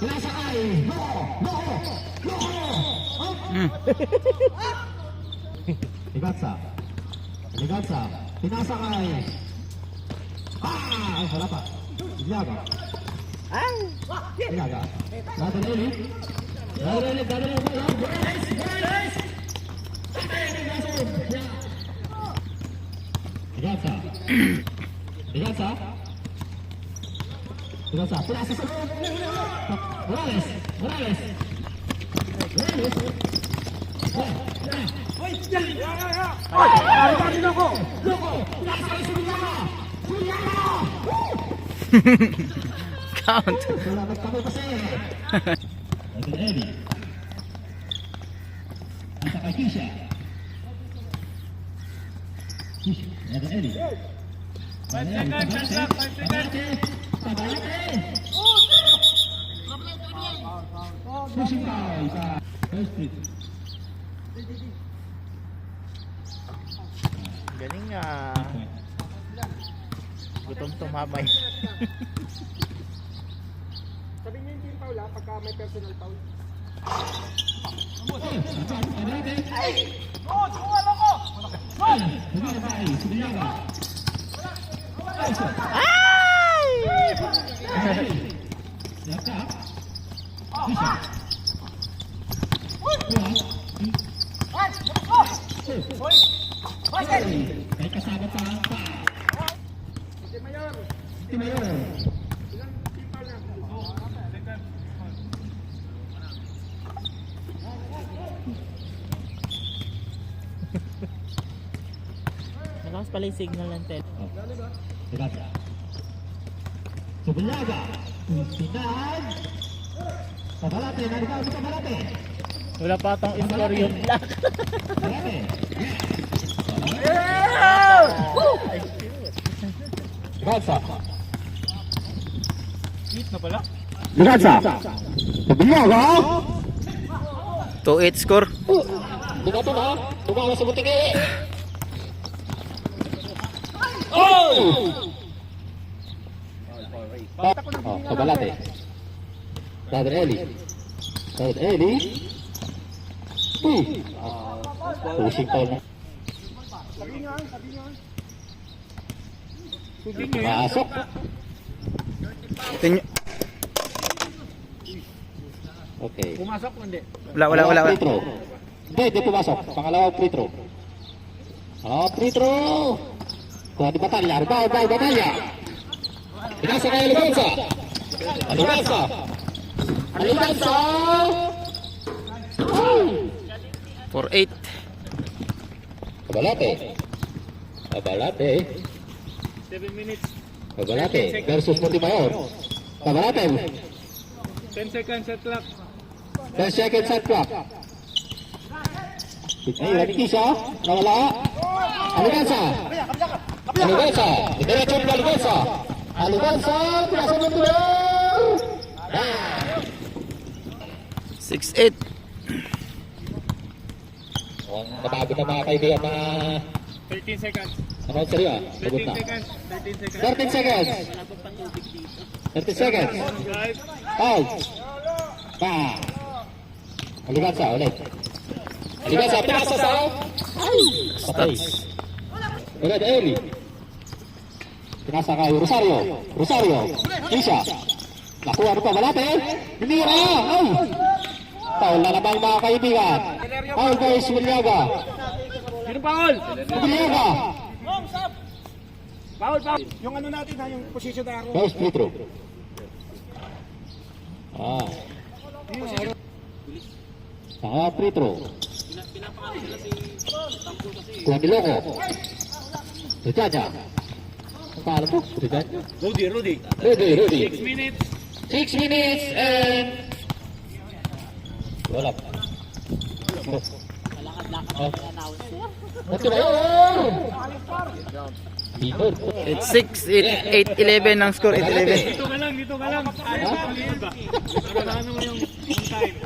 Pinasakay. Ligatsa. Pinasakay. Wala pa. Ilyaga. Ilyaga. Dadan Eli. Ligatsa. Pinasa sa loob. Morales. Count. Salamat kami kasi. Dadan Eli. Isa kay Kisha. Dadan Eli. 5 seconds. Pushing foul sa first free. Galing nga. Gutom tumamay. Sabi niyo yung team foul ha, pagka may personal foul. May kasama pa ang pa. Iti Mayor. Ilang team foul na? Nalakas pala yung signal ng tel. Ligatsa. Subulyaga. Pinag. Pabalate. Naligaw si Pabalate. Wala pa atang score yung black. Pabalate. Ligatsa. Hit na pala. Ligatsa. Subulyaga. 2-8 score. Ligatsa na. Tumawa sa butiki. Pabalate. Dadan Eli. Pushing foul na. Pasok. Okay. Pumasok o hindi? Wala. Free throw. Hindi pumasok. Pangalawang free throw. Free throw. Kuha di Batalya. Batalya. Pinasa kay Aliganza. Aliganza. 4-8. Pabalate. 7 minutes. Pabalate versus Montemayor. Pabalate. 10 seconds set clock. 10 seconds shot clock. Ay, Kisha. Nawala. Aliganza. Diretso ng Aliganza. Pinasa Montemayor. 6-8. Nabago na mga kaibigan na 13 seconds. announcer yun. Sagot 13 na. seconds. 13 seconds. 30 seconds. 5. Aliganza ulit. Aliganza, pinasa sa patay. Ulit, Eli. Pinasa kay Rosario. Kisha. Nakuha mo pa malate. Hinira. Foul na naman mga kaibigan. Foul by Subulyaga. Sino foul? Subulyaga. Foul. Yung ano natin ha, yung position na ako. First free throw. Free throw. Kuha ni Loco. Rijaja. Ang pangalan po? Rijaja? Rudy. Rudy. 6 minutes. 6 minutes and... Wala pa. Ito na yun! It's 6-8-11 ang score. 8-11. Dito ka lang. Nagalahan naman yung time.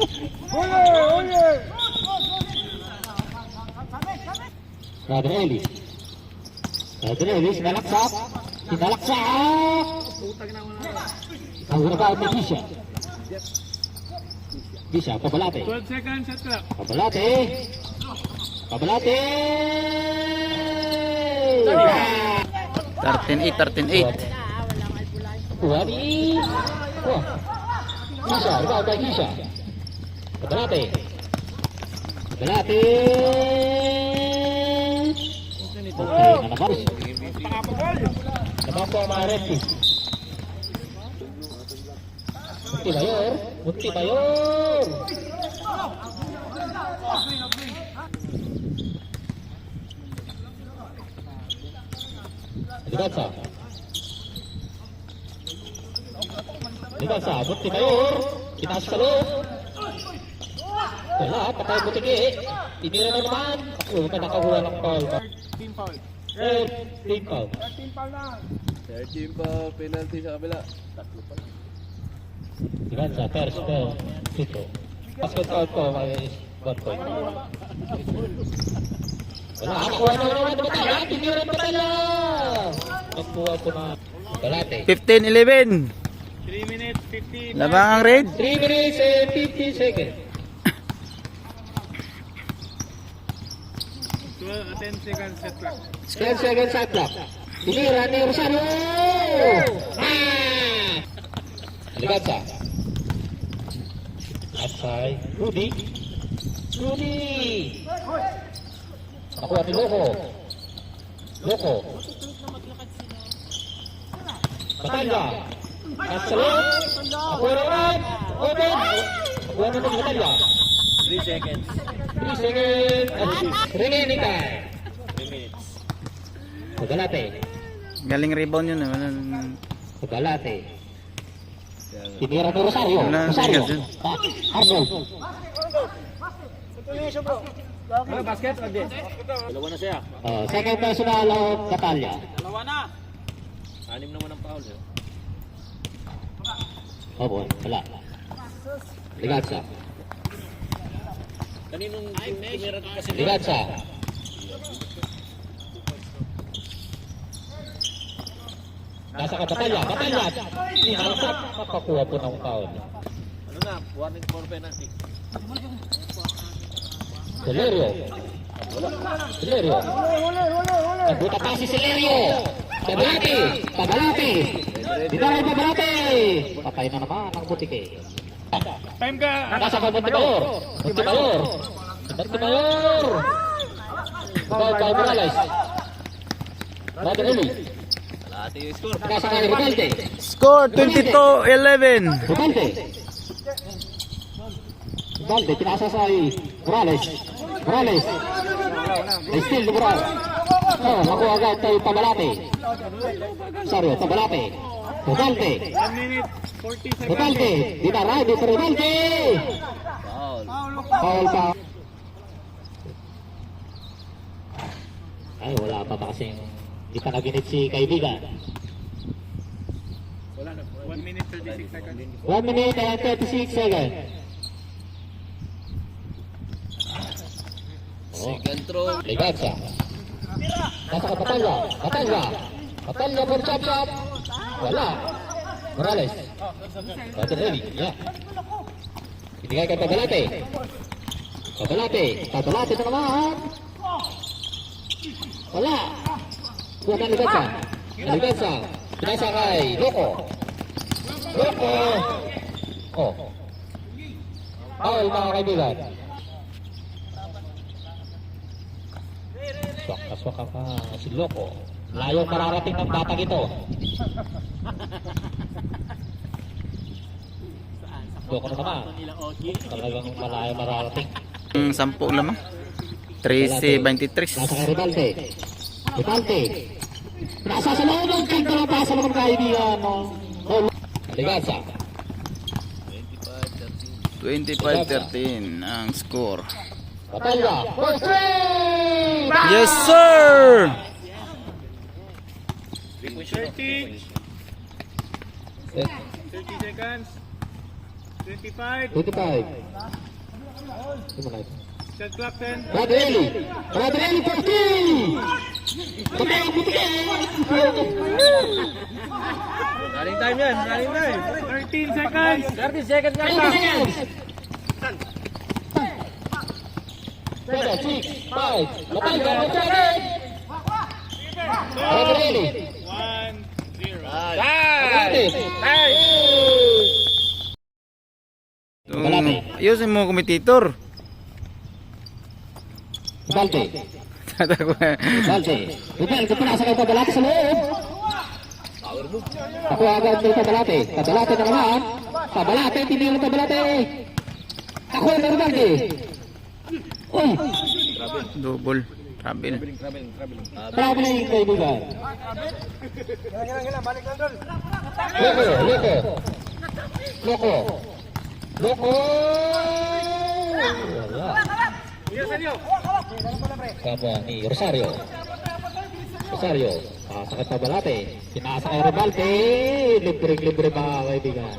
Dadan Eli, sinalaksak. Sinalaksak! Ang rebound ni Gisha. Gisha, pabalate. 12 seconds, shot clock. Pabalate. Pabalate! 13-8, 13-8. Wadi. Wah. Gisha, rebound kay Gisha. Pabalate. Pabalate. Okay, nanabas. Naman po ang mga Red Team. Munti Bayor. Munti Bayor. Ligatsa. Ligatsa. Munti Bayor. Itaas sa loob. Wala, patay butiki. Tinira na naman. Ako, nakakuha ng foul. Team foul. Team foul. Team foul na. Third team pa, penalty sa kabila. Ligatsa, first foul. Sito. Basket foul ko, may 1 point. Wala, nakuha na naman ng batala. Tinira ng batala. Nakuha ko na. Balate. 15-11. 3 minutes, 50. Labang ang red. 3 minutes and 50 seconds. 10 seconds, shot clock. 10 seconds shot clock. Tinira ni Rosario. Ah! Ligatsa. Asay. Rudy. Rudy. Nakuha ni Loco. Loco. Batalla. At sa loob. Nakuha naman. Open. Nakuha naman ni Batalla. 3 seconds. 3 seconds. Remaining time. 3 minutes. Pagalate. Galing rebound yun. Pagalate. Tinira ni Rosario. Wala, Rosario. tigas yun. Arnold. Basket, o di? Dalawa na siya. Second personal of Batalya. Dalawa na. 6 naman ang foul. Opo, wala. Ligatsa. Kaninong tumira kasi Ligatsa. Nasa ka Batalya. Batalya. Sinalsak. Makakuha po ng foul. ano na, warning for penalty. Celerio. Celerio. Nagbuta pa si Celerio. Pabalati. Pabalati. Dinara yung Pabalati. Patay na naman ang butike. Time ka. Nasa ka Montebayor. Montebayor. Montebayor. Foul kay Morales. Radarelli. Kalahati yung score. Nasa kay Rebelde. Score 22-11. Rebelde. Rebelde. Pinasa sa Morales. Morales. Still Morales. Oh, nakuha agad kay Pabalate. Sorry, Pabalate. Rebelde. 1 minute, 40 seconds. Rebelde. Dinaray dito Rebelde. Foul. Foul pa. Ay, wala pa kasing di pa naginit si kaibigan. Wala na. 1 minute, 36 seconds. 1 minute and 36 seconds. Second throw. Ligatsa. Nasa ka Batalya. Batalya. Batalya for chop chop. Wala. Morales. Radarelli. Yeah. Binigay kay Pabalate. Pabalate. Pabalate na naman. Wala. Kuha na Ligatsa. Ligatsa. Pinasa kay Loco. Loco. Oh. Foul mga kaibigan. Swak ka si Loco. Layo mararating ng batang ito. Loco na naman. Talagang malayo mararating. 10 lamang. 13-23. Nasa kay Rebelde. Rebelde. Nasa sa loob ng kanta na pasa naman kaibigan. Ligatsa. 25-13 ang score. Batalya. For three! Yes, sir! 30. 30 seconds. 25. 25. Ano na ito? Shot clock 10. Radarelli. Radarelli for three! Running time yan, running time. 13 seconds. 30 seconds nga pa. 7, 6, 5. Lapay ka mo tayo. Ready. 1-0. Ayusin mo, komititor. Balte. Balte. Rebelde pa nasa kayo Pabalate sa loob. Ako agad may Pabalate. Pabalate na naman. Pabalate, hindi mo Pabalate. Ako yung Rebelde. Uy, Double. Travel. marami na yung kaibigan. Loko. Wala. Kapwa ni Rosario. Sakit pa Balate. Pinasa kay Rebalte. Libre mga kaibigan.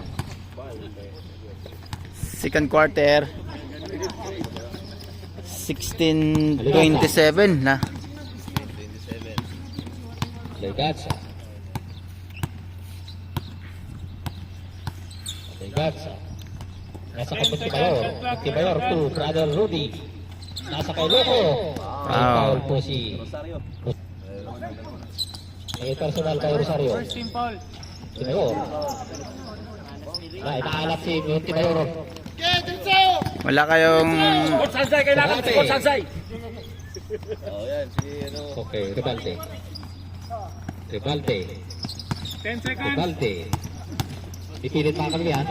Second quarter. 16-27 na. Legatsa. Nasa kay Tibayor to Brother Rudy. Nasa kay Loco. May foul po si Rosario. may personal kay Rosario. First team foul. Tibayor. Inaalap si Tibayor. Wala kayong... Sansay, kailangan si Coach Sansay. Oh, yan, si ano. Okay, Rebalte. 10 seconds. Ipilit pa kami yan.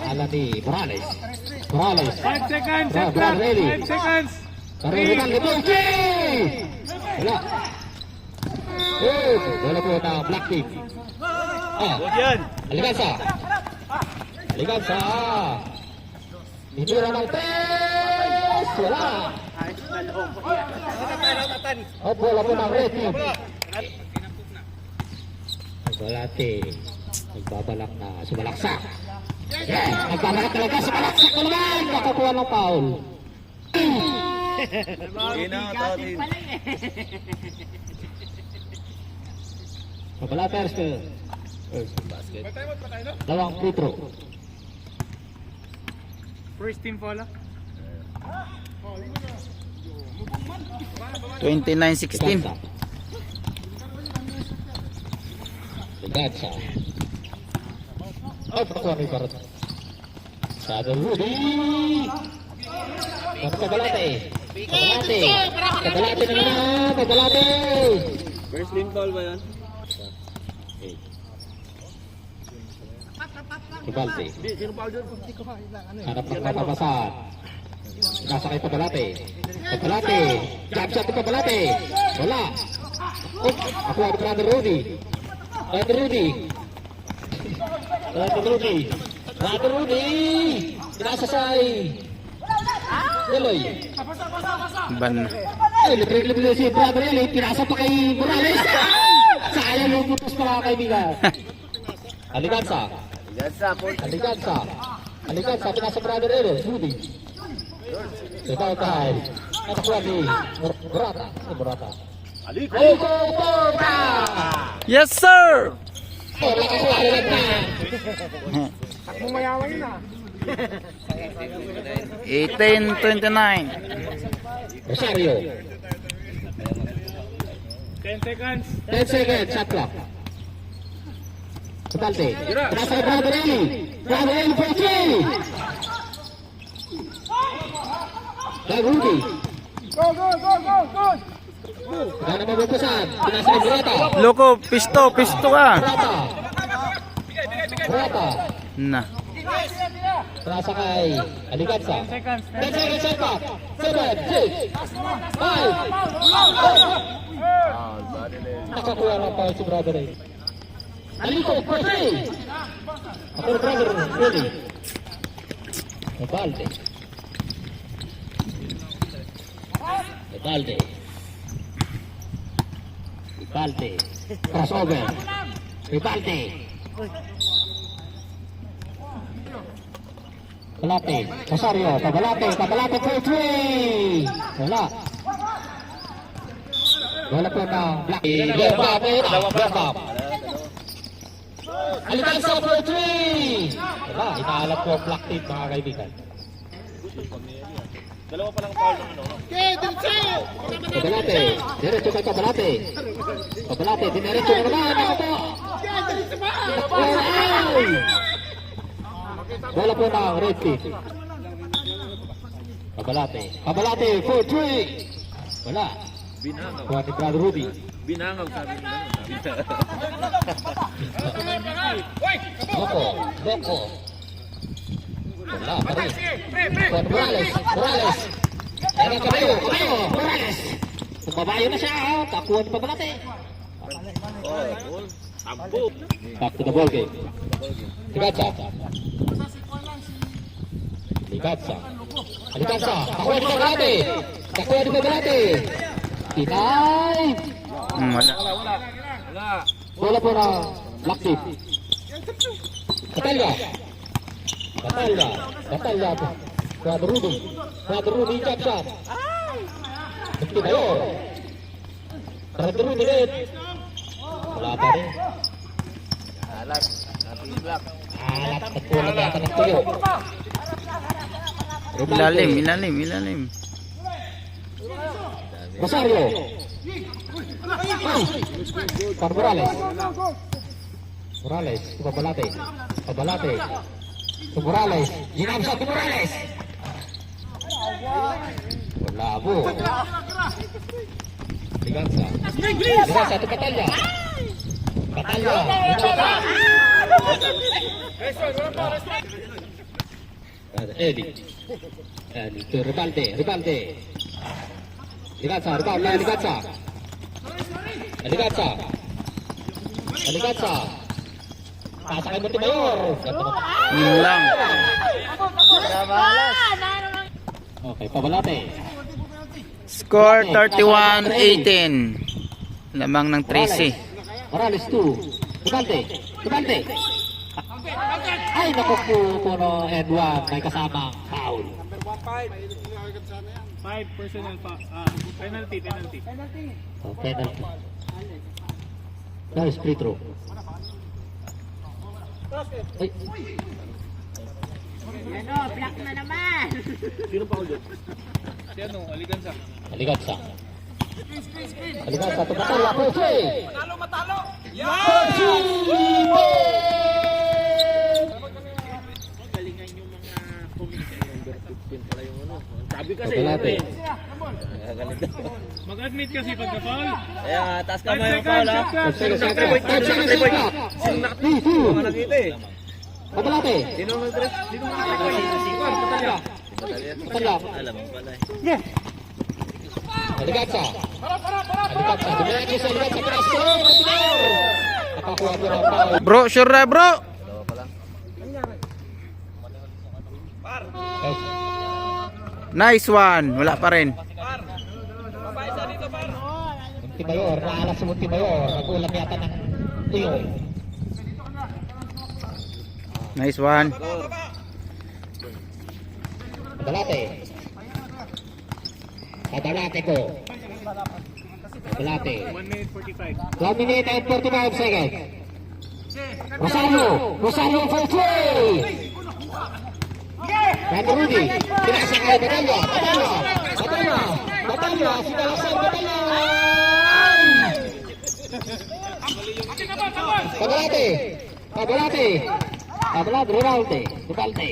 Alam ni Morales. 5 seconds. Ready. 5 seconds. Para Rebalte. Wala. Wala po na black team. Good yan. Aligansa. Itira ng test. Wala. Wala po ng red team. Balate. Nagbabalak na sumalaksak. Nagbabalak talaga sumalaksak na naman. Nakakuha ng foul. Ginatatin. Babalaters ka. Basket. Dalawang free throw. First team foul. 29-16. Ligatsa. Pakuha ni Barat. Shadow Rudy. Kabalate na naman. Kabalate. First team foul ba yan? Kabalate. Sino foul dyan? Hanap ng katapasan. Nasa kay Pabalate. Jab shot ni Pabalate. Wala. Ako ang Brother Rudy. Pinasasay. Eloy. Ban. Libre si Brother Eloy. Pinasa pa kay Morales. Sayang yung putos pa mga kaibigan. Aligansa. Pinasa Brother Eloy. Rudy. Ito tayo. At ako ni Morata. Aliko Porta! Yes, sir! Wala ka ko alam na. 18-29. Rosario. 10 seconds. 10 seconds, shot clock. Kapalte. Pinasa kay Brother Eli. Brother Eli for 3. Kay Rudy. Go! Gana mabupusan. Pinasa kay Morata. Loko, pisto ka. Morata. Na. Pinasa kay Aligansa. 10 seconds. 10 seconds, shot clock. 7, 6, 5. Nakakuha ng foul si Brother Eli. Aliko for 3. Ako ni Brother Eli. Kapalte. Crossover. Ripalte. Balate. Rosario. Pabalate for 3. Wala. Bola po ng Black. Lembab. Alikansa for 3. Wala, inaalam po ang Black team mga kaibigan. Dalawa pa lang foul ng ano. Kabalate, diretso kay Kabalate. Kabalate, diniretso na naman. Ako po. Ay! Bola po ng Red Team. Kabalate. Kabalate, 4-3. Wala. Binangaw. Kuha ni Brad Rudy. Binangaw sabi nila. Boko. Wala pa rin. Kuha ni Morales. Ayan ang kabayo. Morales. Kumabayo na siya. Kakuha ni Kabalate. Oh, tambo. Back to the ball game. Ligatsa. Kakuha ni Kabalate. Pinay. Wala. Wala. Bola po ng Black Team. Batalya. Quadrudy jump shot. Bukti ba yun? Quadrudy rin. Wala pa rin. Alat. Napiblak. Alat, nagpulang yata ng tuyo. Ilalim. Rosario. Par Morales. Kabalate. Morales. Ginamsa ni Morales. Wala po. Ligansa to Batalya. Eli to Ribalde. Ligansa. Pasa kay Montemayor. Yun lang. Okay, Kabalate. Score 31-18. Lamang ng 13. Morales 2. Ribalde. Ay, naku po no, and 1. May kasama foul. 5 personal penalty. Oh, penalty. Nice free throw. Ay, Black na naman. Sino pa ulit? Si ano, Aliganza. Aligansa to Batalya. Matalo. Galingan yung mga committee. Number 15 pala yung ano. Sabi kasi. Kabalate. Galit daw. Mag-admit kasi pagka-foul. Kaya taas ka 5 mo yung foul ha. seconds. Sino nakita eh? Kabalate. Sino nag-dress? Sino nakita? Batalya. Alam mo pala eh. Aligansa. Dumiretso sa Aligansa. Pinasok. Nakakuha ko ng foul. Bro, sure na bro. Dalawa pa lang. Nice one. Wala pa rin. Montemayor, naalas si Montemayor. Nagulat yata ng tuyo. Nice one. Kabalate ko. 1 minute 45. 1 minute and 45 seconds. Rosario for 3. Rudy. Pinasa kay Batalya. Sinalasan Batalya. Kabalate. Ribalde.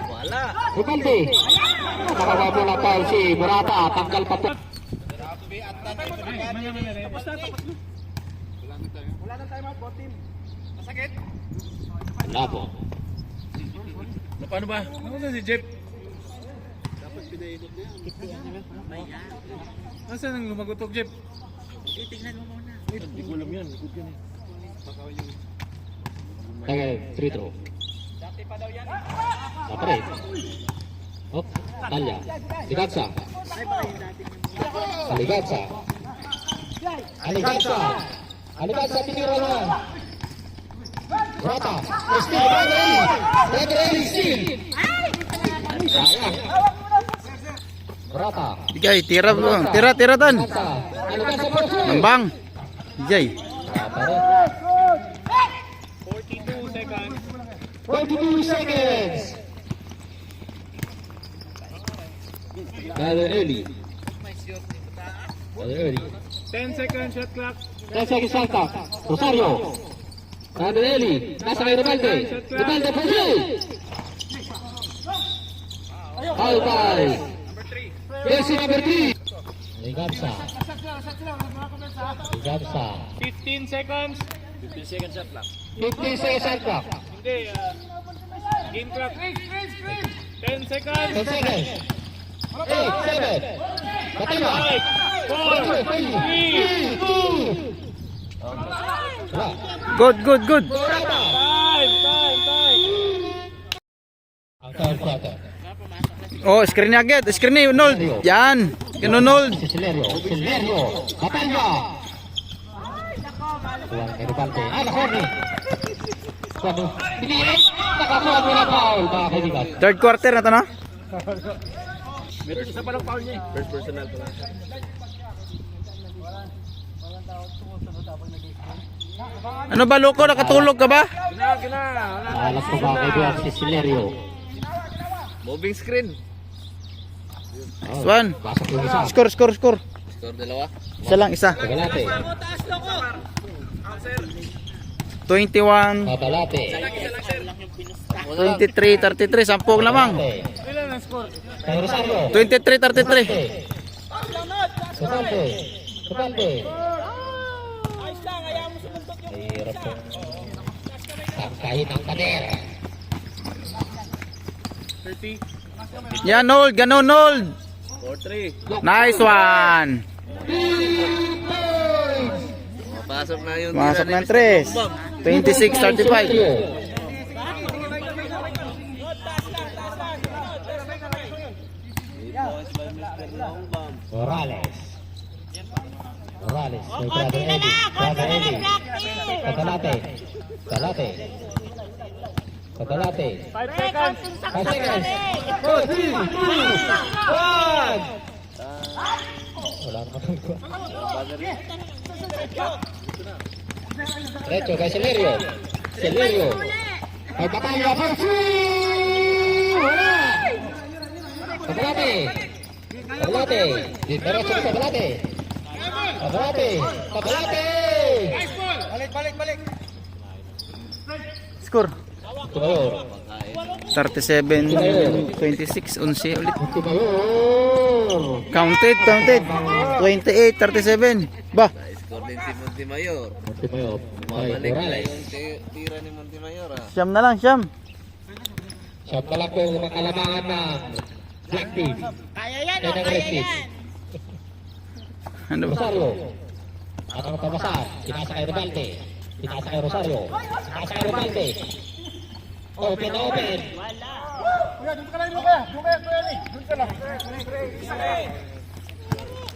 Wala. Nakagawa mo lang tayo si Murata. Tanggal pa po. Wala po. Paano ba? Ano na si Jeff? Nasaan ang lumagutok, Jeff? Hindi ko alam yan. Likod yan eh. Okay, free throw. Napare. Hop, Talya. Ligansa. Aligansa, tinira naman. Rata. Steal, Brother Eli. Sayang. Berata. Jay, tira bro. Tira tan. Gansa. Ano Gansa Percy? Nambang. Jay. Tarik. 42 seconds. 42 seconds. Gather early. 10 seconds shot clock. 10 seconds shot clock. Rosario. Gather early. Nasa kay Rebelde. Rebelde Percy. Foul by Percy number 3. Gansa. Gansa. 15 seconds. 15 seconds shot clock. 15 seconds shot clock. Hindi, game clock. 10 seconds. 10 seconds. 8, 7. Katiba. 5, 4, 3, 2. Wala. Good. Time. Ang third quarter. Oh, screen niya agad. Screen niya, Nold. Yan. Kinunold. Si Silerio. Batalya. Tuwang kay Rebelde. Nakorni. Swano. Pinilit. Nakakuha mo na foul, mga kaibigan. Third quarter na to, no? Meron isa pa lang foul niya. First personal pa lang. Ano ba, Loko? Nakatulog ka ba? Gina. Alas ko ba kaibigan si Silerio. Moving screen. Swan. Pasok yung isa. Score. Score dalawa. Isa lang, isa. Kabalate. 21, Kabalate. 23, 33. Sampung lamang. Ilan ang score? Kay Rosario. 23, 33. Kabalate. Hirap po. Tangkahin ang kader. 30. Yan, Nold. Ganon, Nold. 4-3. Nice one. Pasok na yung Masok ng 3. 26, 35. Morales. May brother Eddie. Brother Eddie. Kabalate. 5 seconds. 5 seconds. 4, 3, 2, 1. Wala na matungko. Diretso kay Silerio. Ay Batalya Percy! Wala! Kabalate. Diretso kay Kabalate. Balik. Score. Tumayor. 37, 26, 11 ulit. Tumayor. Counted. 28, 37. Ba? Score din si Montemayor. Tumayor. Ay Balik na Morales. yung tira ni Montemayor ah. Siyam na lang, siyam. Siya pala po ang makalamangan ng Black Team. Kaya yan, Kaya ng Red Team. Ano ba? Rosario. At ang tabasan. Pinasa kay Rebelde. Pinasa kay Rosario. Pinasa kay Rebelde. Open.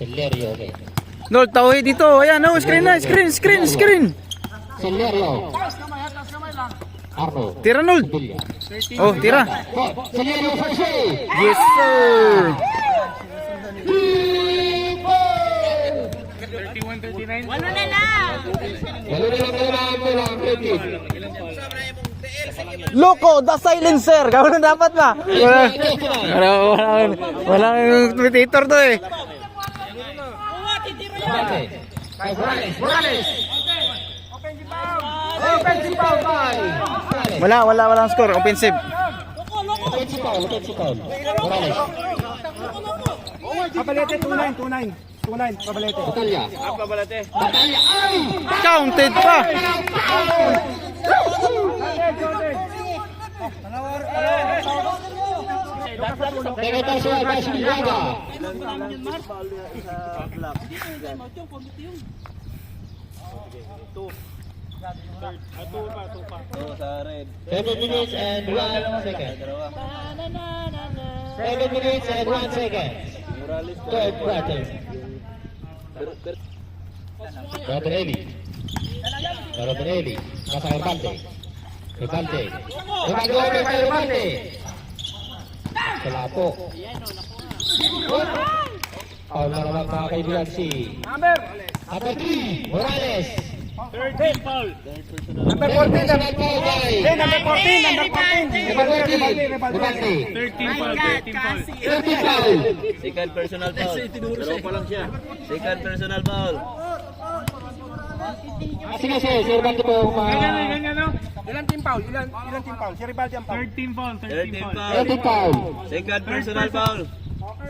Silerio. Nold, tawid dito. Ayan, oh, screen. Silerio. Arno. Tira, Nold. Villa. Oh, tira. Silerio Percy. Yes, sir. 31, 39. Walo na lang. Walo na lang kalamangan mo lang. Red Team. Loko, the silencer. Gawin na dapat ba? Walang tweeter to eh. Rebelde. Kay Morales. Offensive foul by Morales. Walang score. Offensive. Offensive foul. Morales. Kabalete, 29. Kabalete. Batalya. Ay! Counted pa. Teka tayo siya. Tayo si Bilaga. Oh, sa red. 7 minutes and 1 second. 7 minutes and 1 second. Third quarter. Brother Eli. Nasa Rebelde. Rebelde open kay Rebelde. Kalapo. Foul na naman mga kaibigan si Number. number 3, Morales. 13 foul. Number 14, number 4, guys. Number 14, number 14. Number 14, Rivaldi. 13 foul, 13 foul. 13 foul. Second personal foul. Dalawa pa lang siya. Second personal foul. Sige, Sir Rivaldi po Ganyan, no? Ilan team foul? Ilan team foul? Si Rivaldi ang foul. 13 foul, 13 13 foul. foul. 13 foul. Second personal foul.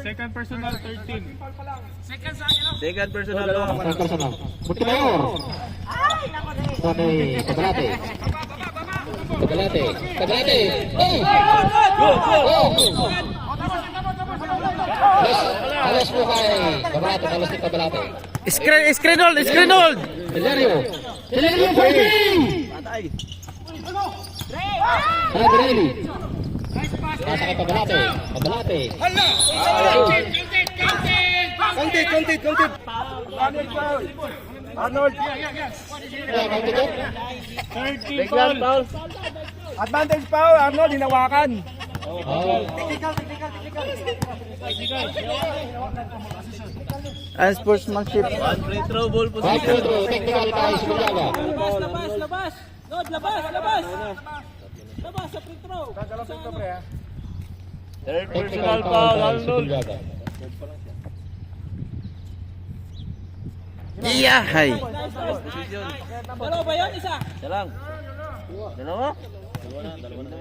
Second personal, 13. Second personal foul. Ang personal. Montemayor. Sabi, Cabalate. Cabalate. Cabalate. Oh! Oh! Alas po kay Cabalate. Alas ni Cabalate. Screen hold, screen hold. Hilario. Hilario fighting! Patay. Tagreli. Nasa kay Cabalate. Cabalate. Counted. Arnold foul. Arnold. Kaya counted it? 13 Biglang foul. foul. Advantage foul. Arnold, hinawakan. Oh. And sportsmanship. One free throw ball Right position. through. Technical tayo sa Bulyaga. Third Technical personal foul foul. tayo sa Arnold. Bulyaga. Iyahay. Position. Dalawa ba yan? Isa? Isa lang. Dalawa? Dalawa na.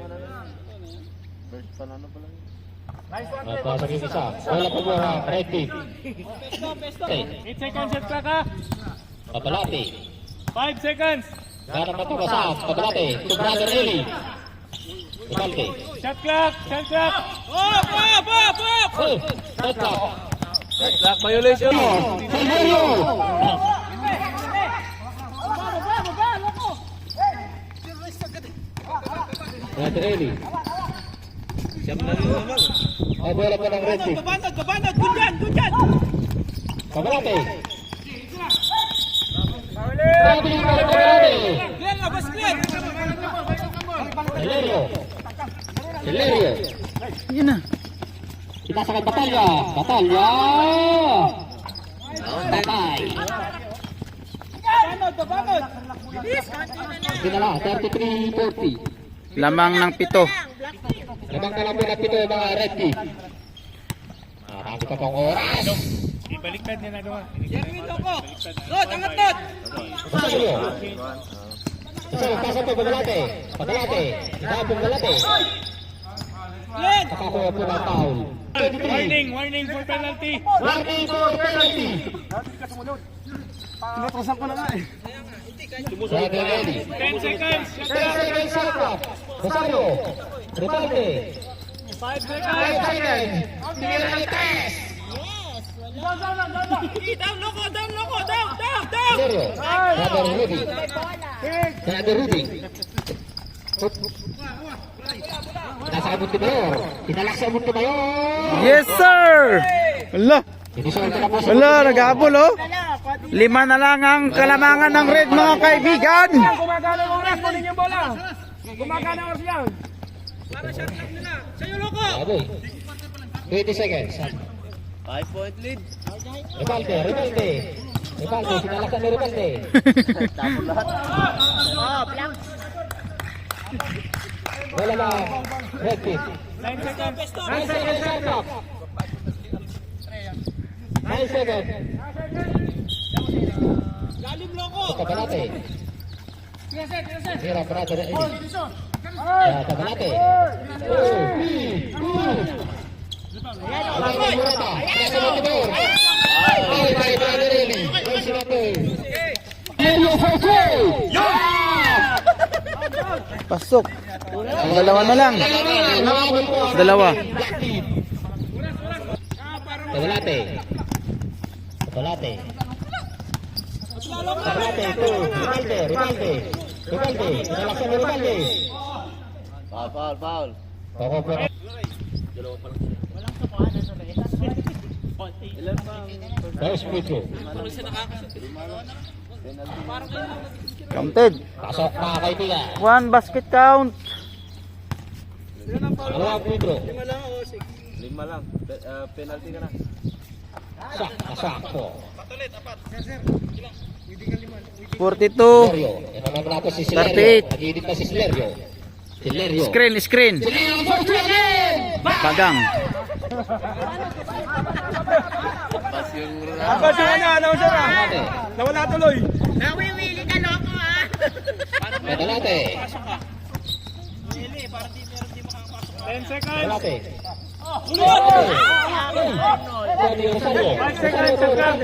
First panano pa lang. At pasok yung isa. Wala po mo ha. Red team. Okay. 8 seconds shot clock, ha? Cabalate. 5 seconds. Gana pa ito basa. Cabalate. To brother Eli. Rivaldi. Shot clock, shot clock. Oh! Red clock. Clock violation. Hilario. Brother Eli. Siyam na rin naman. Ay, bola pa ng red team. Kabanag. Good yan. Cabalate. Grabe yung Cabalate. Hilario. Hilario. Yun na. Kita sa kay Batalya. Batalya. Patay. Dinala, 33-40. Lamang ng 7. Lamang ka lang po na pito yung mga red team. Marami ka pang oras. Ibaliktad niya na gawa. Rosario. Rosario, pasok po Bagalate. Bagalate. Dabong Bagalate. Nakakuha po ng foul. 23. Warning for penalty. Warning for penalty. Pinatrasan ko na nga eh. Brother Eli. 10 seconds. 10 seconds shot clock. Rosario. Rivaldi. 5 5 seconds. seconds. Tingnan ang test. Rosario. Brother Rudy. Brother Rudy. Nasa kay Montemayor. Tinalak sa Montemayor. Yes, sir. Wala. Inisolta na po sa Wala, Montemayor. naghabol, oh. 5 na lang ang kalamangan ng red, mga kaibigan. Gumagana ang oras. Kunin yung bola. Gumagana ang oras yan. Aboy. 20 seconds. 5-point lead. Rivaldi. Rivaldi, sinalak ni Rivaldi. Tapos lahat. Wala na. Red team. 9 seconds. 9 seconds shot clock. 9 seconds. Cabalate. Mira, brother. Cabalate. Murata. Ay, my brother Eli. Ay, sinapay. Helio for two. Pasok. Ang dalawa na lang. Dalawa. Cabalate. Cabalate. Cabalate. Rivaldi. Sinalaksan ni Rivaldi. Foul. Ako po. Ilan pa? First free throw. Counted. Pasok mga kaibigan. 1 basket count. Dalawang free throw. 5 lang. Penalty ka na. Sakto. 42. Lerio. Yan ang naman natin si Silerio. 38. Nag-iinit na si Silerio. Silerio. Screen. Silerio for three again! Bagang. Pass yung Abas yung ano siya na. Nawala tuloy. Nawiwili ka, loko, ha? Madalate. 10 seconds. Madalate. Ulot! Rosario. 5 seconds. Shot clock.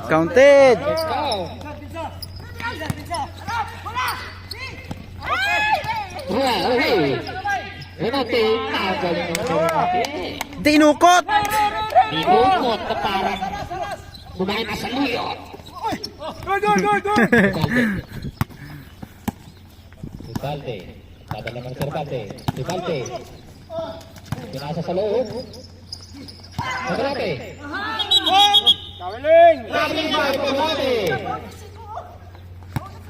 Counted. Let's go. Okay. Renate, nagaling ng Renate. Tinukot. Binukot na parang bumahin na sa luyot. Go! Sibalde. Dadala ng Sibalde. Sibalde. Pinasa sa loob. Madalate. Kawiling. Madalate.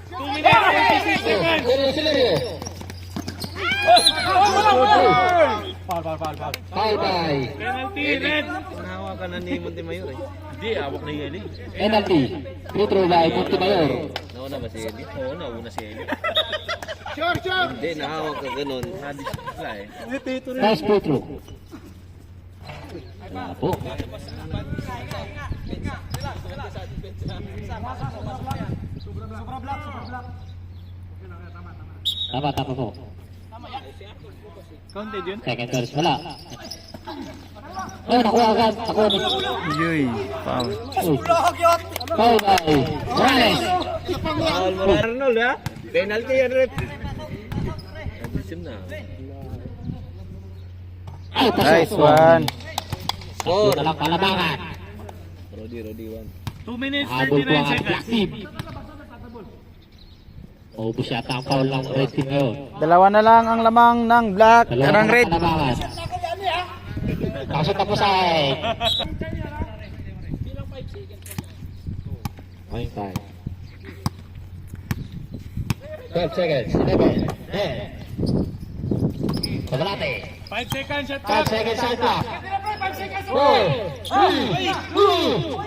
2 minutes, 26 seconds. Silerio. Foul by. Penalty, red. Nahawa ka na ni Montemayor eh. Hindi, awak na Yeli. Penalty. Free throw by Montemayor. Nauna ba si Yeli? Oo, nauna si Yeli. Sure. Hindi, nahawak ka ganun. Hadis ka eh. Last free throw. Wala po. Tama po. Counted yun. Second verse, wala. Oh, nakuha agad. Nakuha ni. Yoy. Foul. Foul by Morales. Foul mo Arnold ha? Penalty yan rep. Abisim na. Ay, Nice pasok. one. Score. Na lang palabangan. Rodi 1. 2 minutes, Habol po 39 ang Black seconds. Team. Ubus yata ang foul ng Red Team ngayon. Dalawa na lang ang lamang ng black. Dalawa Karang na red. palabangan. Pasok na po sa Point time. 12 seconds. 11. 10. Pabalate. 5 seconds, shot 5 clock. seconds shot clock. 4, 3, 2.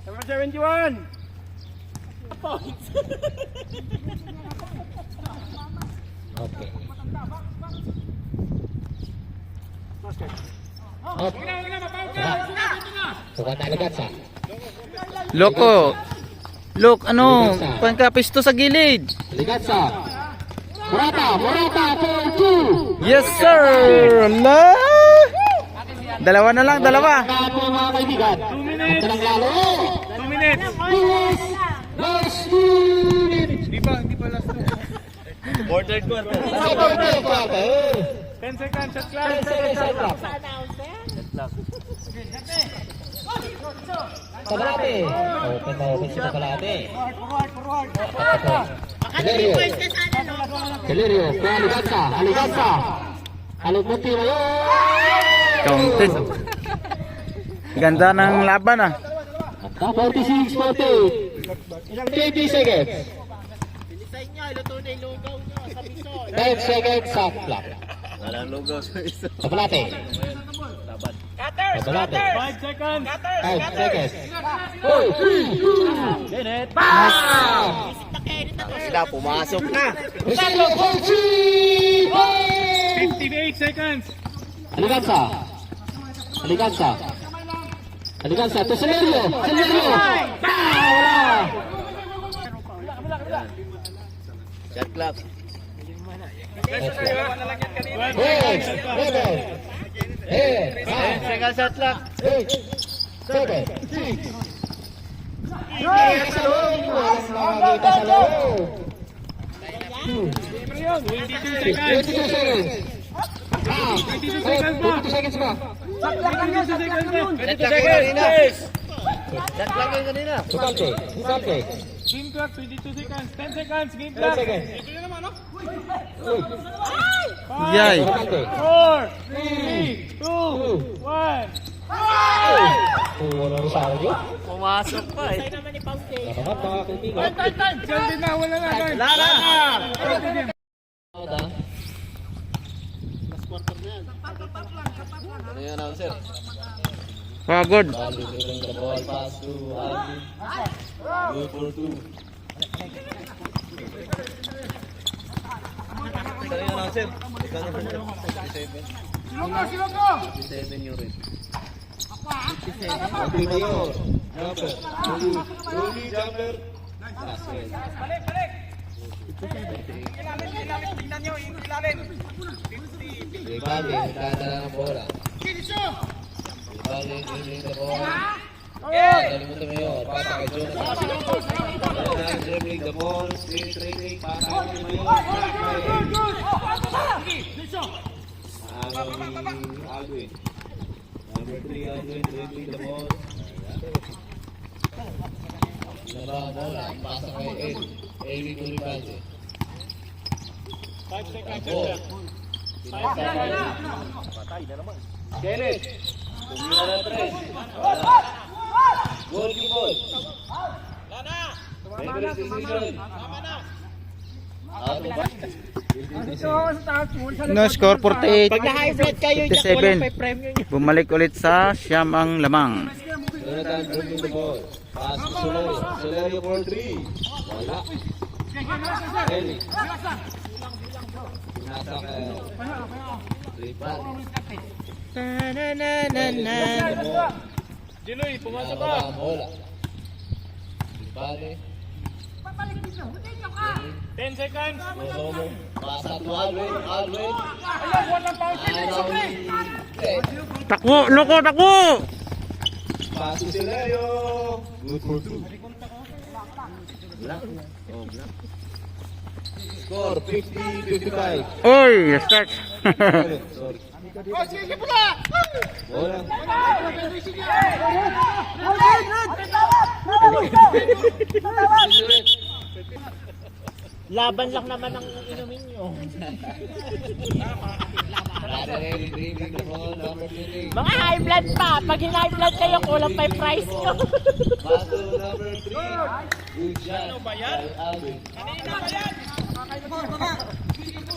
Number 71. Okay. Up. Bukan na agad sa. Loko. Look, ano? Pangkapisto sa gilid. Ligat sa. Morata for 2. Yes, sir. Ala. Dalawa na lang, dalawa. Kaya po mga kaibigan. 2 minutes. Ang lang lalo. 2 minutes. Last minute. Quarter. Quarter. 10 seconds, shot clock. 10 seconds shot clock. Pabalate. Open na open si Pabalate. Silerio. Silerio. Aliganza. Alimunti mo yun. Counted. Ganda ng laban ah. 46, 40. 20 seconds. 10 seconds shot clock. Walang lugaw sa isa. Pabalate. Pabalate. 5 seconds. 5 seconds. 4, 3, 2. Bennett. Bam! Sila, pumasok na. Rosario for 3 points! 58 seconds. Aliganza. Aliganza to Silerio. Wala. Shot clock. Second shot clock. 8 seconds. 3. Sa loob. Nakakita sa loob. 22 seconds. 22 seconds. 22 seconds pa. 22 seconds pa. 22 seconds pa. Shot clock yung kanina. Shot clock yung kanina. Sukalte. Game clock, 22 seconds. 10 seconds, game 10 clock. seconds. Yay. 4, 3, 2, 1. Wala Rosario. Pumasok pa eh. Salamat mga kaibigan. Selfie na, wala na guys. Lala! Ano yung announcer? Pagod. Bali, bring the ball pass to Alvin. Good for 2. Ano yung announcer? Ikaw na sir. 57. Silonggo! 57 yung rate. Alvin Mayor. Jumper. Rudy jumper. Basket. Balik! Ilalim, tingnan nyo, ilalim. Ribali, nagdadala ng bola. Ribali, bring the ball. Kalimutan mo yun. Pasa kay Jonathan. Dribbling the ball. Screen training. Pasa kay Mayor. Alvin. Number 3, Alvin. Dribbling the ball. Naba ang bola. Pasa kay Ed. Edi to Ribali. 5 seconds. Kenneth. Tumira na 3. Goal to goal. Favorite decision. Out of bounds. No score 48. Pag na-high blood kayo, Jack, walang 57. may premyo nyo. Bumalik ulit sa siyam ang lamang. Jonathan dribbling the ball. Pass to Solario. Solario for 3. Wala. Kelly. Nasa kay Ribali. Jiloy, pumasok ka. Nababa ang bola. Ribali. 10 seconds. Pasa to Alvin. Alvin. Takbo! Loko! Takbo! Pass to Solario. Good for 2. Score 50-55. Oy! Start! Sorry. Bola. Laban lang naman ang inumin nyo. Ready, dribbling the ball. Number 20. Mga high blood pa. Pag high blood kayo, kulang pa yung price nyo. Pass to number 3. Good shot by Alvin.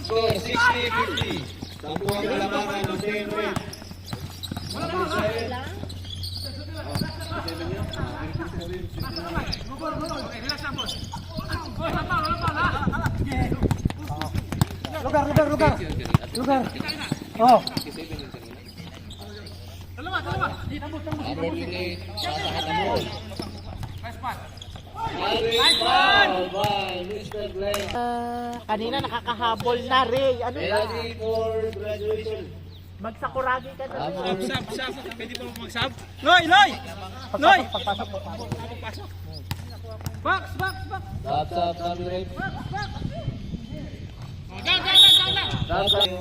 Score 60-50. Tampo ang kalamangan ng same rate. Number 7. Number 28. Pasahan na ball. Alvin, foul by Mr. Glenn. Kanina nakakahabol na, Ray. Ano na? Ready for graduation. Magsakuragi ka na. Pwede ba mag-sub? Noy! Noy! Noy! Box! That's up, number 8. That's up.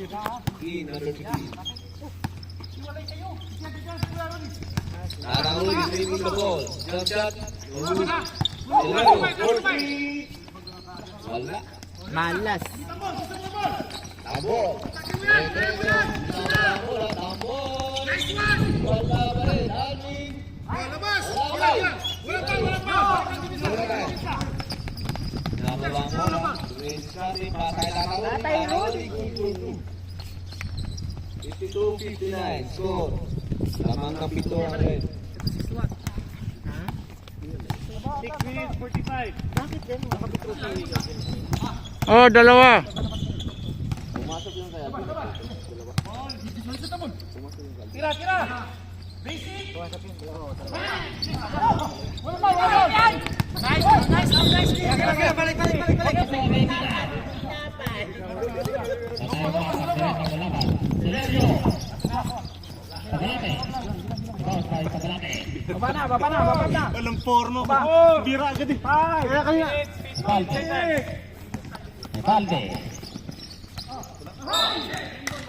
Number 15. Narahuli is leaving the ball. Jump shot. Solario, 40. Wala. Malas. Tambo. Tambo. Wala pa rin. Alvin. Wala pa. Nababang bola. Luis Scotty. Patay lang ako. 52-59. Score. Lamang kapito ang red. 6 minutes 45. Bakit din? Nakabitro sa liga. Oh, dalawa. Pumasok yung kaya. Tira! Basic! Nice! Balik! Baba na! Walang forma ba? Bira agad eh. Valde.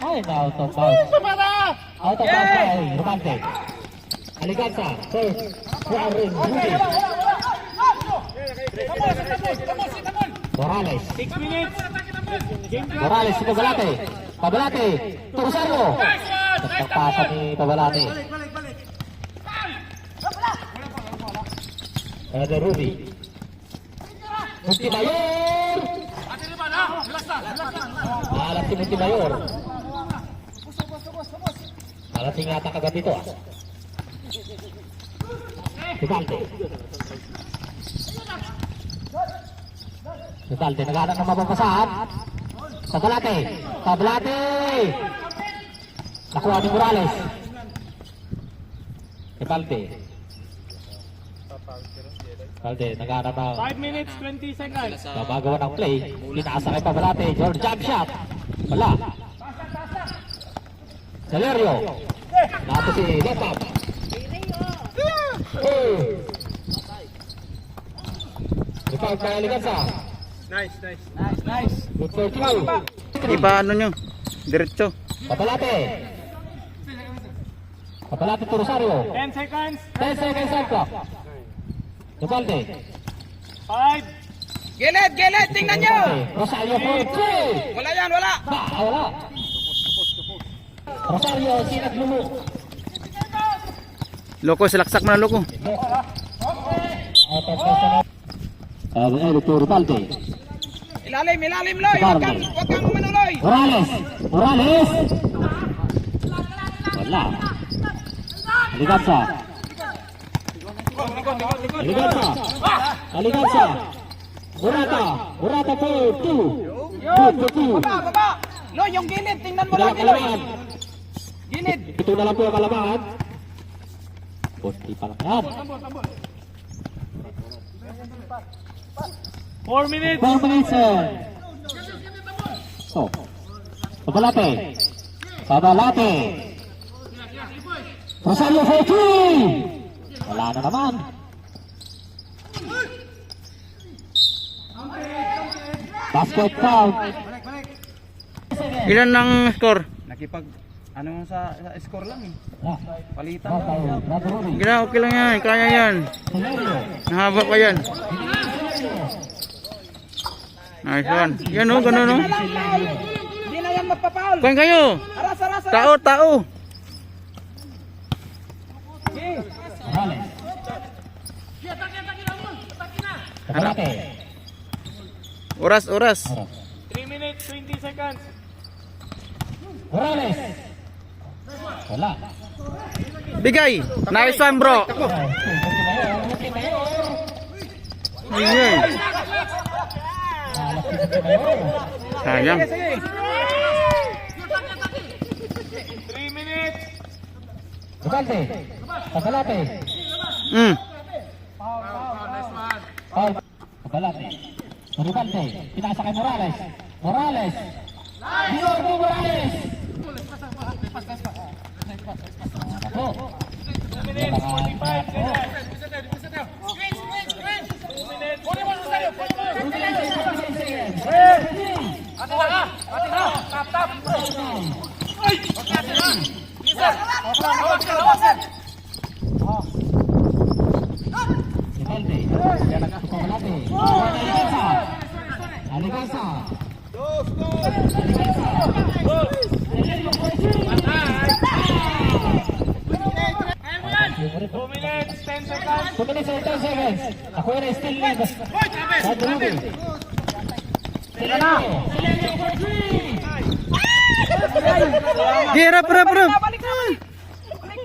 Ay, out of bounds. Out of bounds ay Romante. Aliganza. First. Warren. Morales. 6 minutes. Morales si Pabalate. Pabalate. Rosario. Pagpasa ni Pabalate. Ada Ruby. Muntimayor. Alat si Muntimayor. Alat si ngata kagad ito. Tutalde. Tutalde, naghanap ng mababasahan. Tabalate. Tabalate. Nakuha ni Morales. Tutalde. Tutalde, naghanap ng 5 minutes, 20 seconds. gumagawa ng play. Linaasa kay Pabalate. George jump shot. Wala. Valerio. Nato si Lepap. Lepap kaya Liganza. Nice, nice. Nice, nice. Good for two. Iba ano nyo? Diretso. Pabalate. Pabalate to Rosario. 10 seconds. 10 seconds on clock. Duvalde. 5. Gilid, gilid, tingnan nyo! Rosario for three. Wala yan, wala! Wala. Rosario, sinag lumo. Loko, silaksak mo na loko. Out of person. To Duvalde. Ilalim, ilalim, Loy! Huwag kang manuloy! Morales. Morales. Wala. Aliganza. Aliganza. Aliganza. Murata. Murata for two. Good for two. Baba! Loy, yung gilid, tingnan mo Dalawang lagi, Loy! kalabahan. Gilid! Ito na lang po ang kalabahan. Pusti pa lang yan. 4 minutes. 4 minutes. So, Pabalate. Pabalate. Rosario for three. Wala na naman. Basket count. Ilan ng score? Nakipag, ano sa score lang eh. Palitan. Gila, okay lang yan. Kaya yan. Nahaba pa yan. Nice one. Yan o, ganun o. Hindi na yan magpapaul! Kuhan kayo. Aras, aras, aras! Tao, tao. Pabalate. Oras, oras. 3 minutes, 20 seconds. Morales. Wala. Bigay. Nice one, bro. Ayun. Sayang. 3 minutes. Duvalde. Pabalate. Foul. Pabalate. Duvalde. Pinasa kay Morales. Morales. Jordi Morales. Ako. 2 minutes, 45 seconds. Duvalde. Pabalate. Aliganza. Aliganza. 2 minutes, 10 seconds. 2 minutes and 10 seconds. Ako yun still lead. Gira, bro, bro. Balik,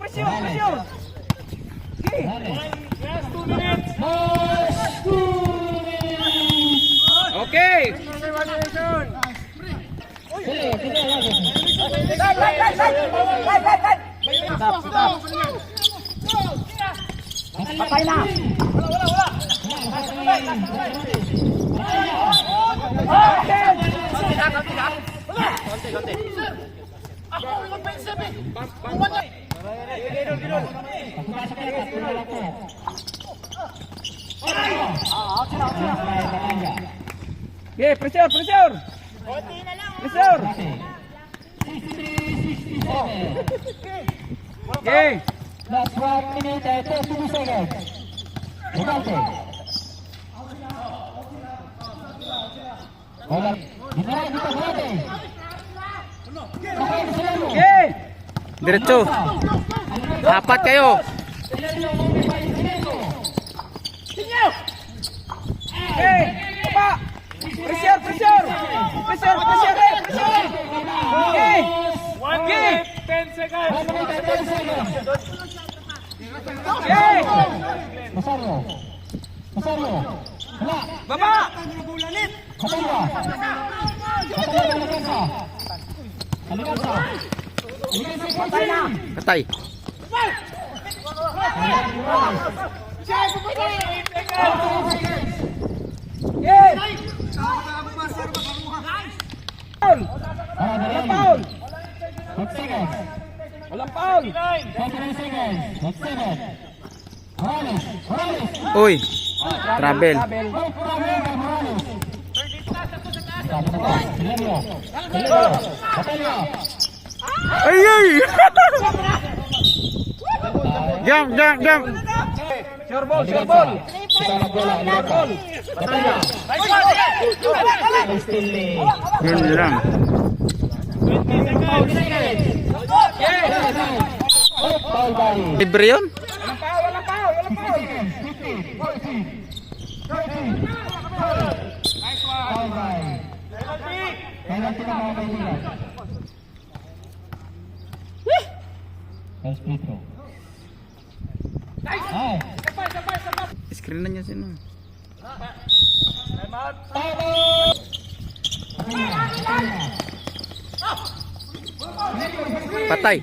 presyo, presyo! Last 2 minutes. Okay! Patay na! Okay, pressure, pressure! Pressure! Okay! Last 1 minute and 32 seconds. Duvalde. Wala. Dinaray dito, Duvalde. Okay! Diretso. Apat kayo. Okay, baba. Pressure, pressure. Pressure, pressure, pressure. Okay. 1 minute, 10 seconds. Okay. Masario. Masario. Wala. Baba. Masario. Masario, Alicanza. Alicanza. Patay na. Patay. Okay. Foul. Walang foul. 6 seconds. Walang foul. 29 seconds. Next second. Morales. Morales. Uy. Travel. Travel. Morales. Sabi na to. Silverio. Silverio. Batalya. Ay, ay! Jump, jump, jump! Sure ball, sure ball. Kita magbola. Alicanza. Batalya. Still Yun lang. foul by Libre yun? Walang foul, walang foul, walang foul. 50. Foul by. Penalty na mga kaibigan. Nice free throw. Ay. Screen na niya sino. Patay.